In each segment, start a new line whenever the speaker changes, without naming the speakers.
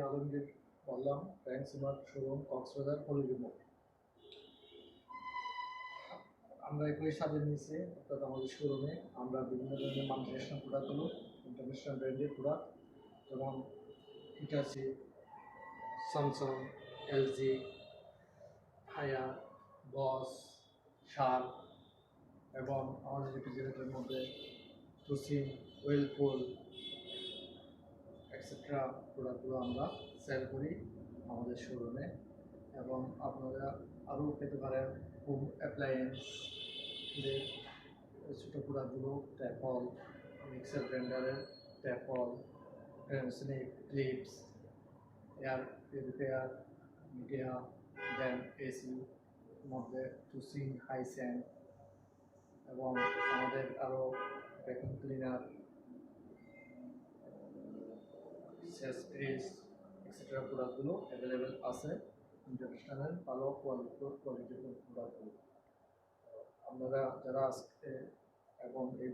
আলমগীর বললাম, Frank smart showroom, Cox's Bazar, holiday মোড়। আমরা একই স্বাদের নিচে অর্থাৎ আমাদের শোরুমে আমরা বিভিন্ন ধরনের মাল্টিনেশনাল প্রোডাক্টগুলো, ইন্টারন্যাশনাল ব্র্যান্ডের প্রোডাক্ট যেমন হিটাচি, স্যামসাং, এলজি, হায়ার, বস, শার্প এবং আমাদের রেফ্রিজারেটরের মধ্যে টুসিন, ওয়েলপুল এক্সেট্রা প্রোডাক্টগুলো আমরা সেল করি আমাদের শোরুমে। এবং আপনারা আরও পেতে পারেন হোম অ্যাপ্লায়েন্স ছোটো প্রোডাক্টগুলো, ট্যাপল, মিক্সার গ্রাইন্ডারের ট্যাপল, snack clips, air purifier, Midea, then AC মধ্যে টুসিং, হাইস্যান্ড এবং আমাদের আরও ভ্যাকুয়াম ক্লিনার, সেসপ্রিস এক্সেট্রা প্রোডাক্টগুলো অ্যাভেলেবেল আছে। ইন্টারন্যাশনাল ভালো কোয়ালিটির প্রোডাক্টগুলো আপনারা যারা আজকে এবং এই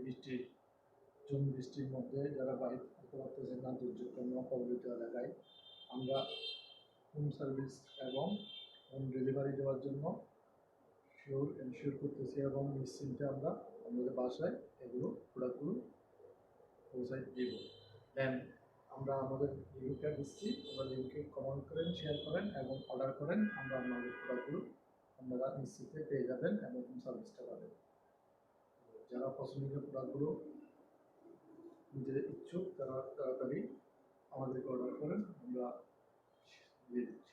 বৃষ্টির মধ্যে যারা বাইক করতে পারতেছেন না, দুর্যোগপূর্ণ কবলিত এলাকায়, আমরা হোম সার্ভিস এবং হোম ডেলিভারি দেওয়ার জন্য এনশিওর করতেছি এবং নিশ্চিন্তে আমরা আমাদের বাসায় এগুলো প্রোডাক্টগুলো পৌঁছাই দিব। দেন আমরা আমাদের লিঙ্কটা দিচ্ছি, আমরা লিঙ্কে কমেন্ট করেন, শেয়ার করেন এবং অর্ডার করেন। আমরা আমাদের প্রোডাক্টগুলো আপনারা নিশ্চিন্তে পেয়ে যাবেন এবং হোম সার্ভিসটা পাবেন। যারা পছন্দের প্রোডাক্টগুলো নিজেদের ইচ্ছুক তারা তাড়াতাড়ি আমাদেরকে অর্ডার করেন, আমরা দিয়ে দিচ্ছি।